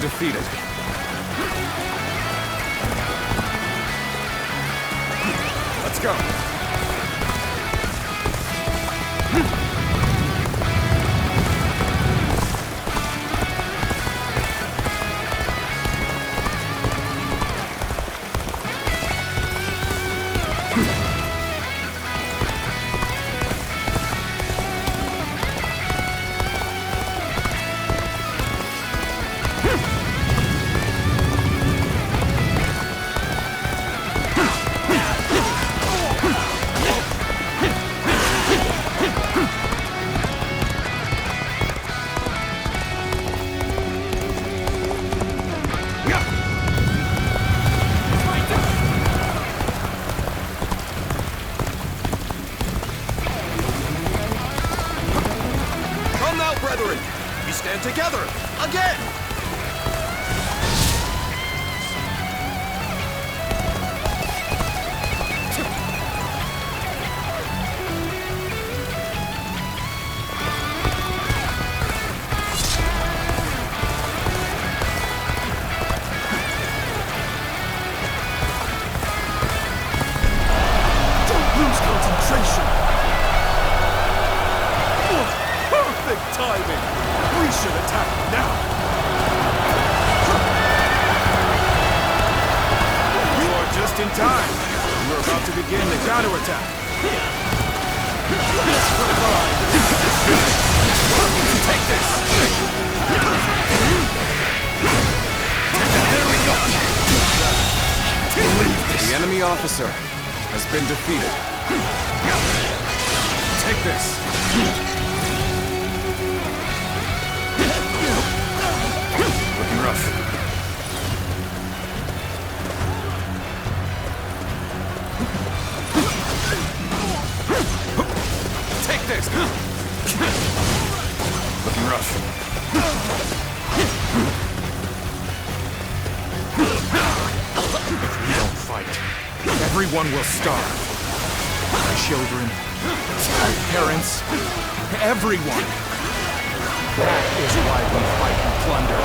defeated. Let's go. Brethren, we stand together, again! Don't lose concentration! Perfect timing! We should attack now! You are just in time. We're about to begin the counterattack. Take this! There we go! The enemy officer has been defeated. Take this. Looking rough. Take this! Looking rough. If we don't fight, Everyone will starve. My children, my parents, everyone. That is why we fight and plunder,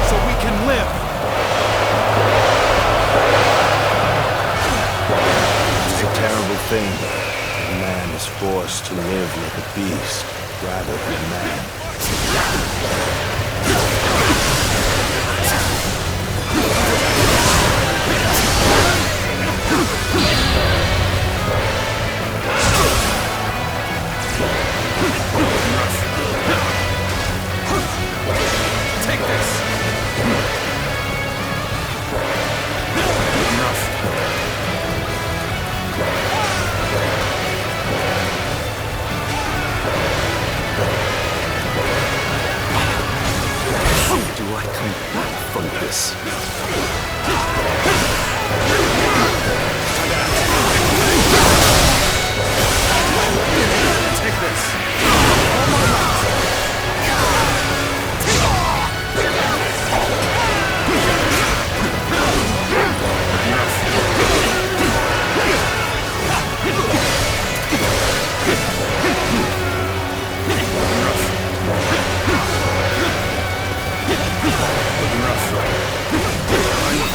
so we can live. It's a terrible thing. A man is forced to live like a beast rather than a man. take this! Do I come back from this? Take this!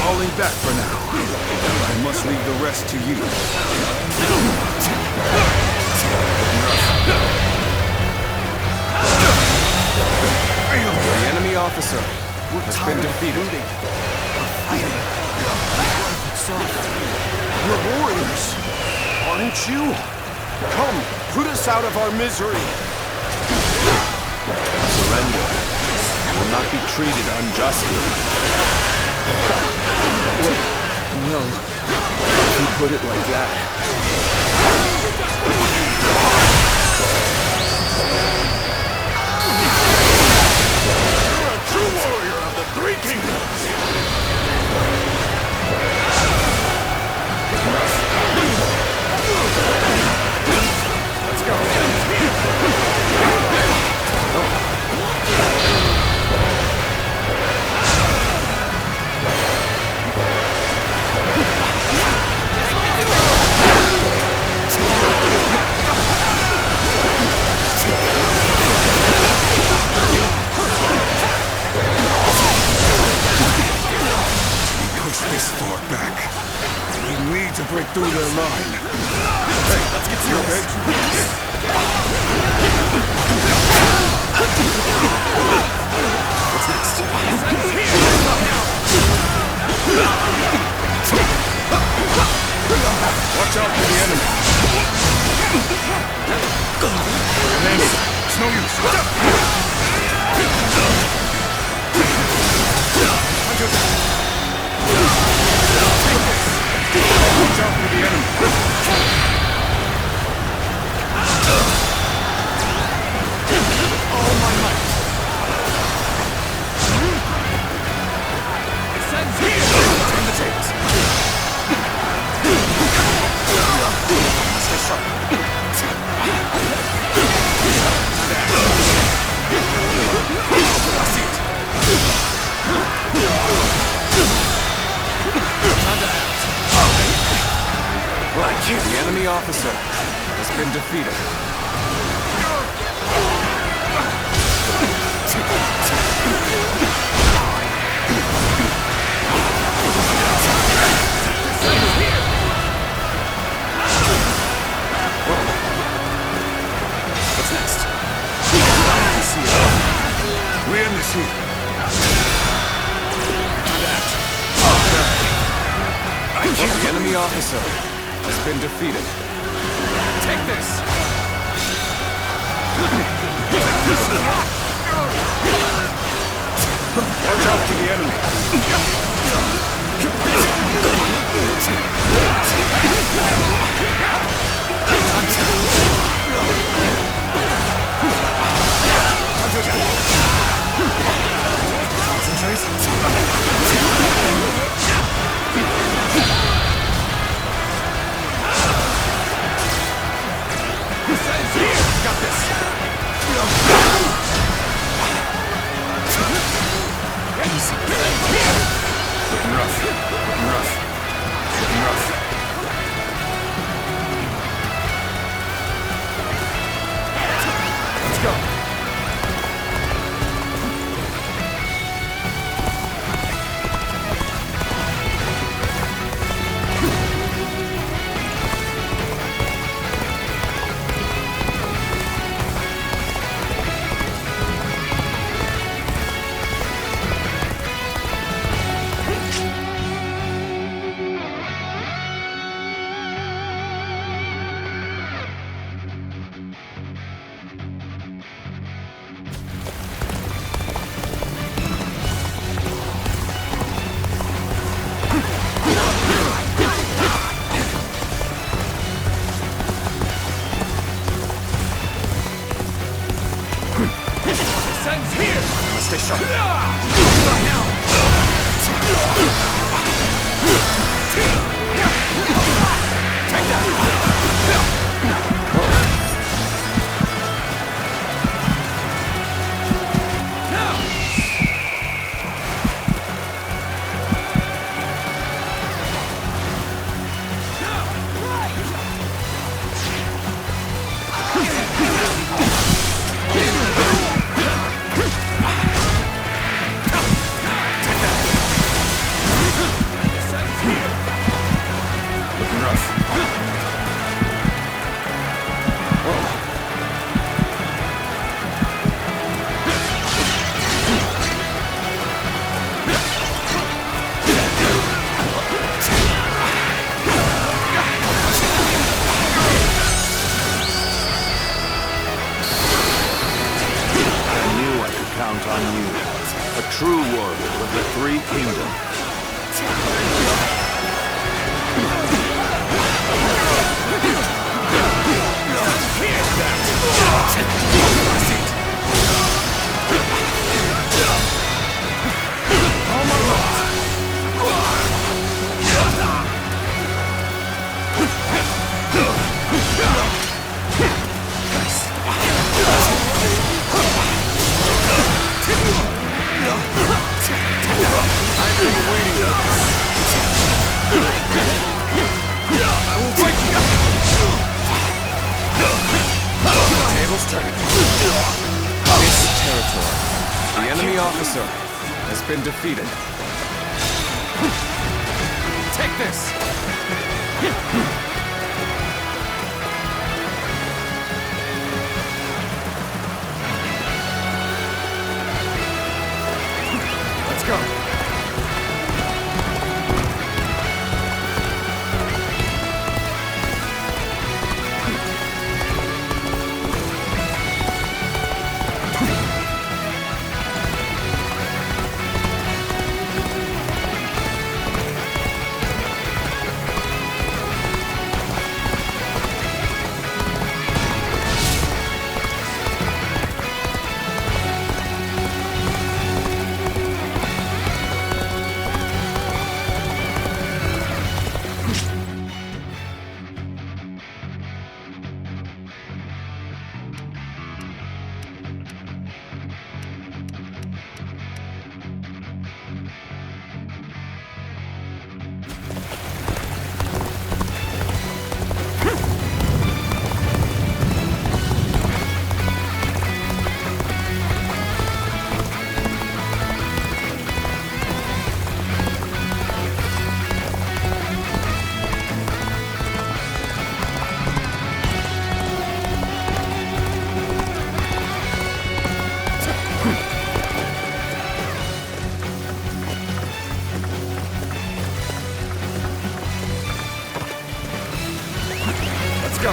Falling back for now. I must leave the rest to you. The enemy officer has been defeated. We're warriors, aren't you? Come, put us out of our misery. Surrender. You will not be treated unjustly. Well, if you put it like that. You're a true warrior of the Three Kingdoms! Let's go. break through their line. Hey, let's get serious. What's next? Watch out for the enemy. Nancy, it's no use. Watch out for the enemy. All my might. Sends here. Turn the tables. Stay sharp. I see it. The enemy officer has been defeated. What's next? We end this here. Time to act. The enemy officer has been defeated. Take this! Watch out for the enemy. Concentrate. Got this. Easy. Looking rough. Looking rough. Looking rough. Let's go. Stay sharp. Take that. Count on you, a true warrior of the Three Kingdoms. officer has been defeated. Take this! Let's go. Go.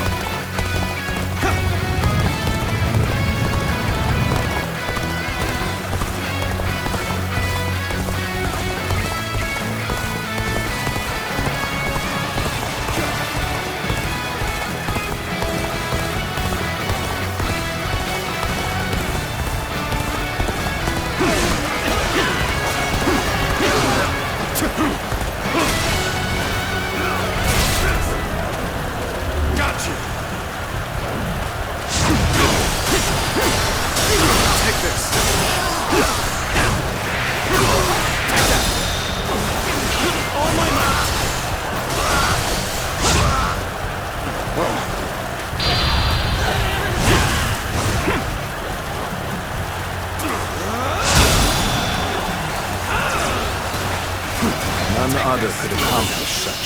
None other could accomplish such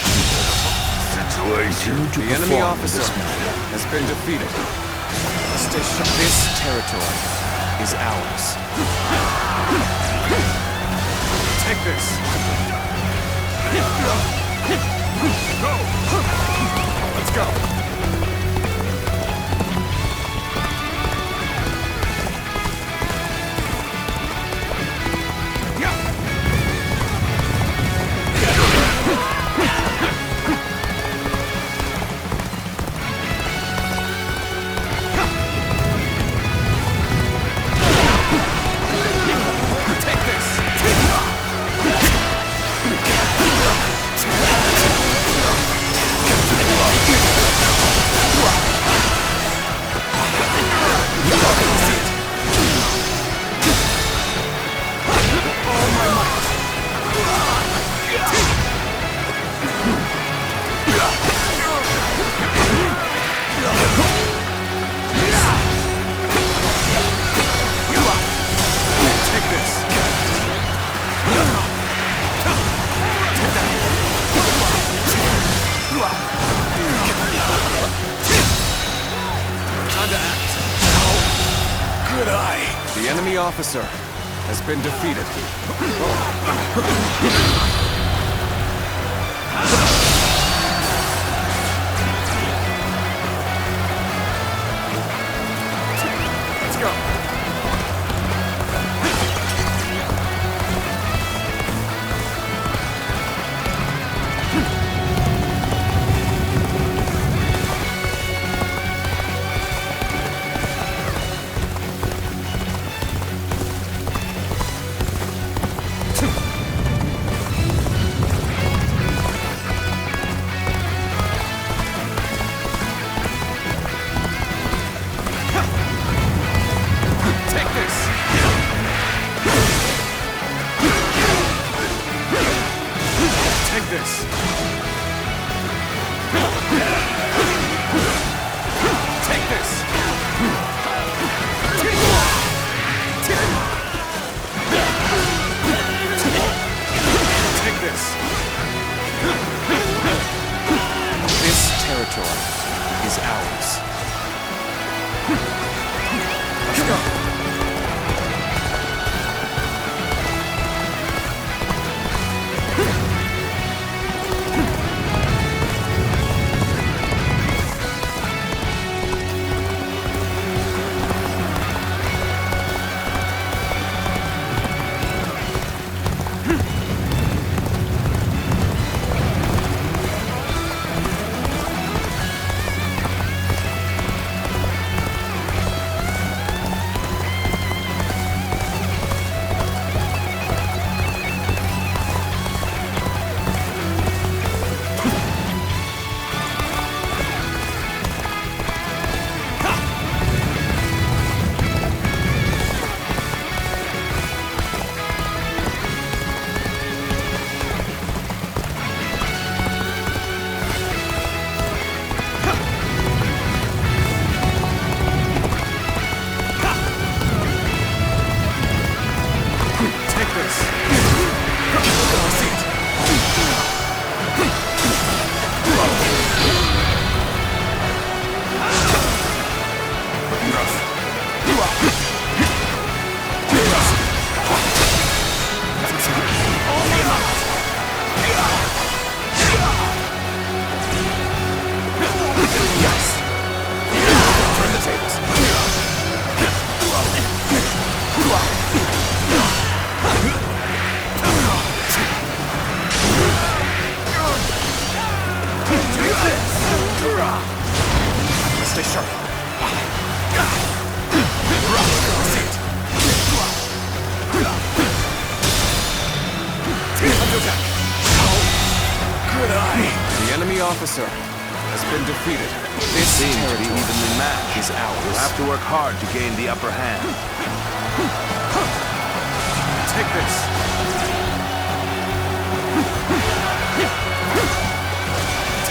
situation. The enemy officer has been defeated. This territory is ours. Take this. Go. Let's go. The enemy officer has been defeated. Let's go. sharp. Good eye. The enemy officer has been defeated. This Seems to territory be evenly matched. is ours. We'll have to work hard to gain the upper hand. Take this.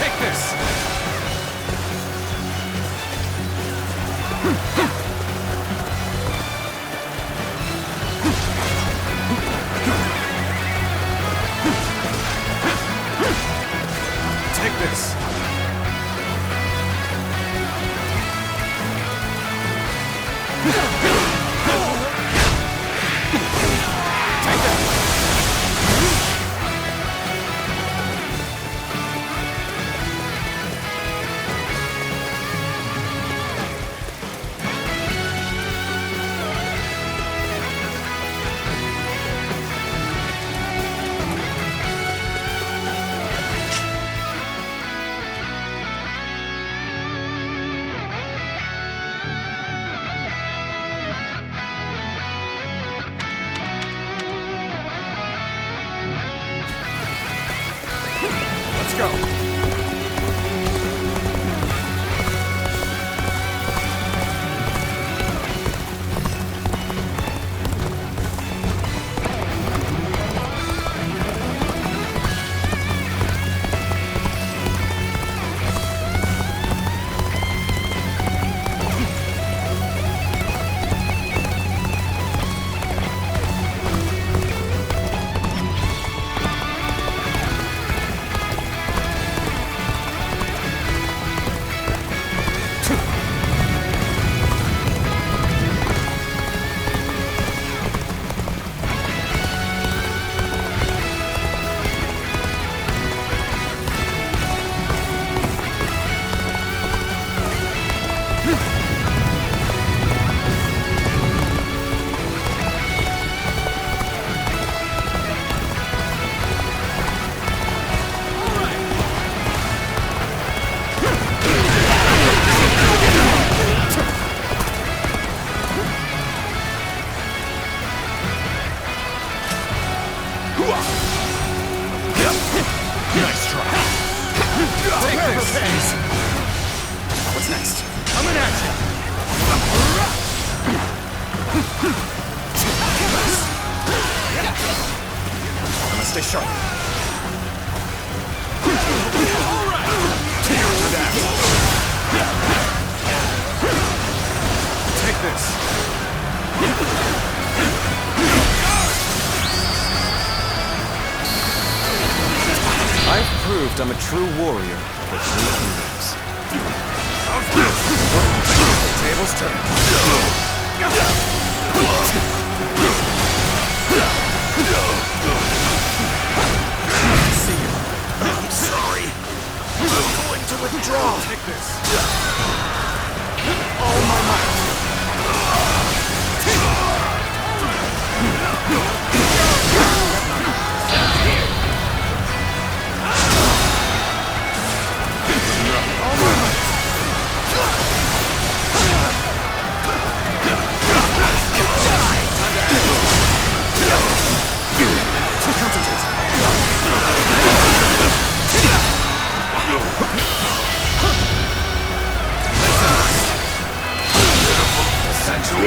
Take this. Take this. Take that. Let's go. Nice try. Take this. What's next? Coming at you. I'm gonna stay sharp. All right. Here for that. Take this. I've proved I'm a true warrior for 3 kingdoms. Tables turn. See you. I'm sorry. I'm going to withdraw. Take this. All my might.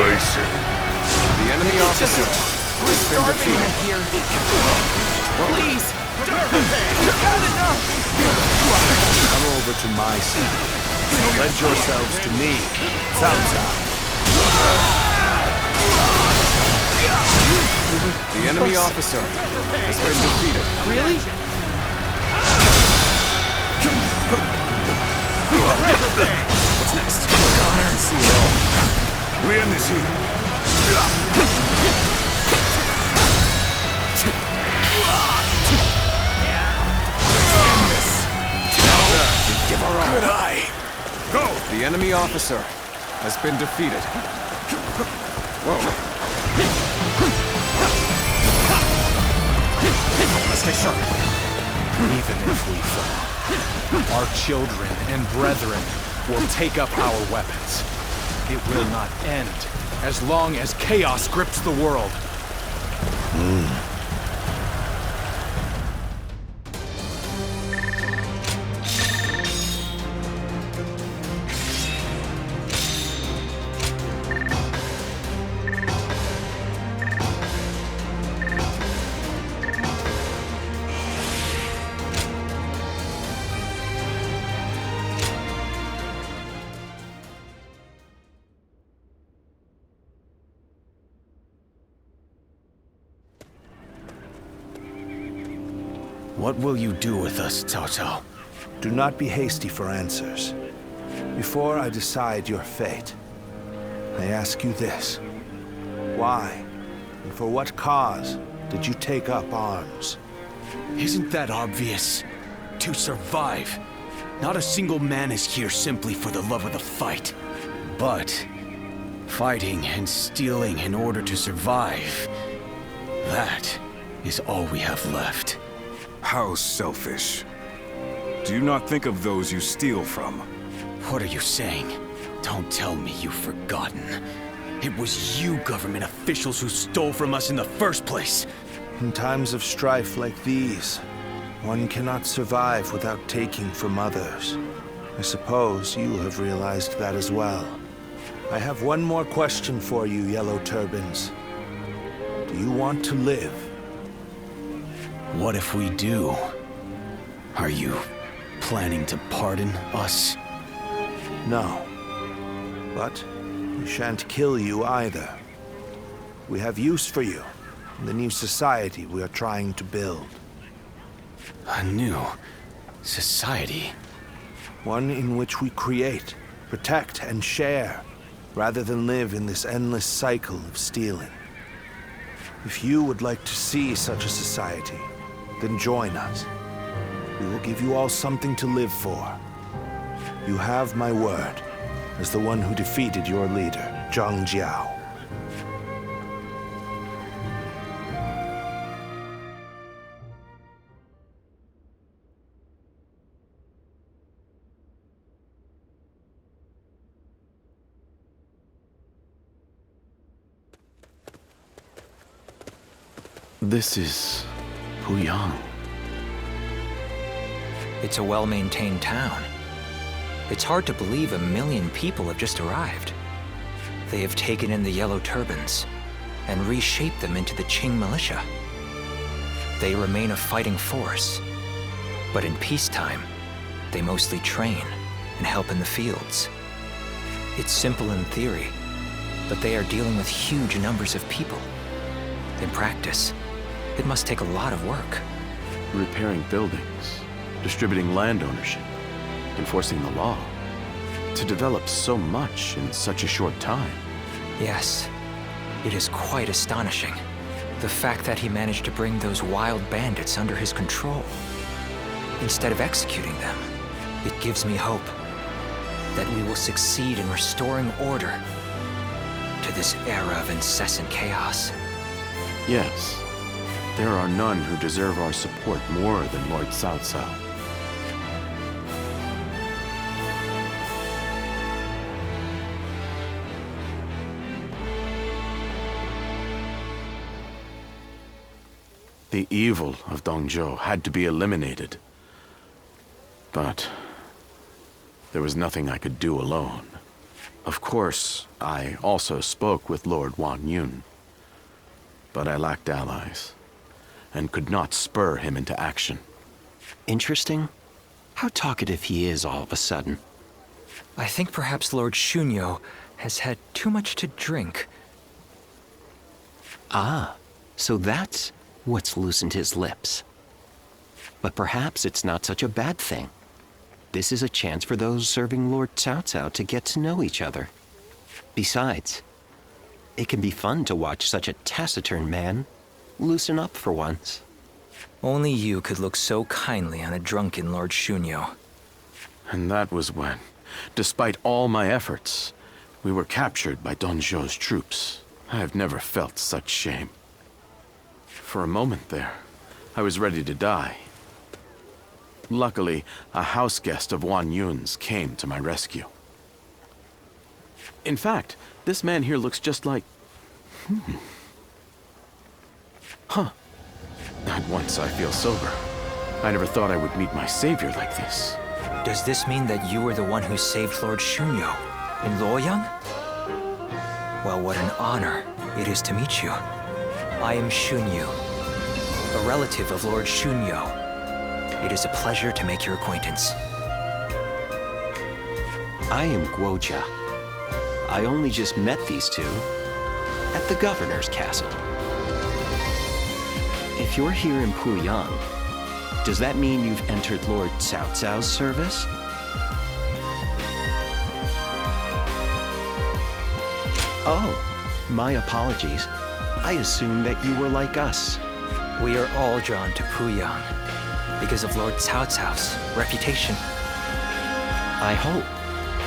The enemy officer has been defeated. Here. Please. Got enough. Come over to my side. Pledge yourselves to me. The enemy officer has been defeated. Really? What's next? Connor and see it all. We end this here. Give her all. Good eye. Go! The enemy officer has been defeated. Whoa. Let's stay sharp. Even if we fall, our children and brethren will take up our weapons. It will not end as long as chaos grips the world. What will you do with us, Cao Cao? Do not be hasty for answers. Before I decide your fate, I ask you this. Why, and for what cause, did you take up arms? Isn't that obvious? To survive. Not a single man is here simply for the love of the fight. But fighting and stealing in order to survive, that is all we have left. How selfish. Do you not think of those you steal from? What are you saying? Don't tell me you've forgotten. It was you government officials who stole from us in the first place. In times of strife like these, one cannot survive without taking from others. I suppose you have realized that as well. I have one more question for you, Yellow Turbans. Do you want to live? What if we do? Are you planning to pardon us? No. But we shan't kill you either. We have use for you in the new society we are trying to build. A new society? One in which we create, protect, and share, rather than live in this endless cycle of stealing. If you would like to see such a society, then join us. We will give you all something to live for. You have my word, as the one who defeated your leader, Zhang Jiao. This is Puyang. It's a well-maintained town. It's hard to believe 1 million people have just arrived. They have taken in the Yellow Turbans and reshaped them into the Qing militia. They remain a fighting force, but in peacetime, they mostly train and help in the fields. It's simple in theory, but they are dealing with huge numbers of people. In practice, it must take a lot of work. Repairing buildings, distributing land ownership, enforcing the law. To develop so much in such a short time. Yes, it is quite astonishing. The fact that he managed to bring those wild bandits under his control. Instead of executing them, it gives me hope that we will succeed in restoring order to this era of incessant chaos. Yes, there are none who deserve our support more than Lord Cao Cao. The evil of Dongzhou had to be eliminated. But there was nothing I could do alone. Of course, I also spoke with Lord Wang Yun. But I lacked allies, and could not spur him into action. Interesting. How talkative he is all of a sudden. I think perhaps Lord Shunyo has had too much to drink. Ah, so that's what's loosened his lips. But perhaps it's not such a bad thing. This is a chance for those serving Lord Cao Cao to get to know each other. Besides, it can be fun to watch such a taciturn man loosen up for once. Only you could look so kindly on a drunken Lord Shunyo. And that was when, despite all my efforts, we were captured by Dongzhou's troops. I have never felt such shame. For a moment there, I was ready to die. Luckily, a house guest of Wan Yun's came to my rescue. In fact, this man here looks just like... Huh. At once I feel sober. I never thought I would meet my savior like this. Does this mean that you were the one who saved Lord Shunyo in Luoyang? Well, what an honor it is to meet you. I am Shunyu, a relative of Lord Shunyo. It is a pleasure to make your acquaintance. I am Guoja. I only just met these two at the governor's castle. If you're here in Puyang, does that mean you've entered Lord Cao Cao's service? Oh, my apologies. I assumed that you were like us. We are all drawn to Puyang because of Lord Cao Cao's reputation. I hope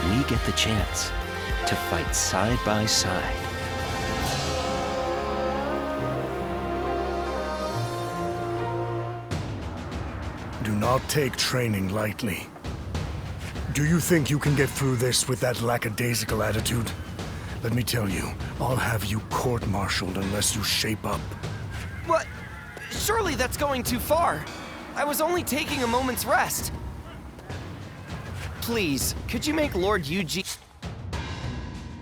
we get the chance to fight side by side. Do not take training lightly. Do you think you can get through this with that lackadaisical attitude? Let me tell you, I'll have you court-martialed unless you shape up. What? Surely that's going too far. I was only taking a moment's rest. Please, could you make Lord Yuji...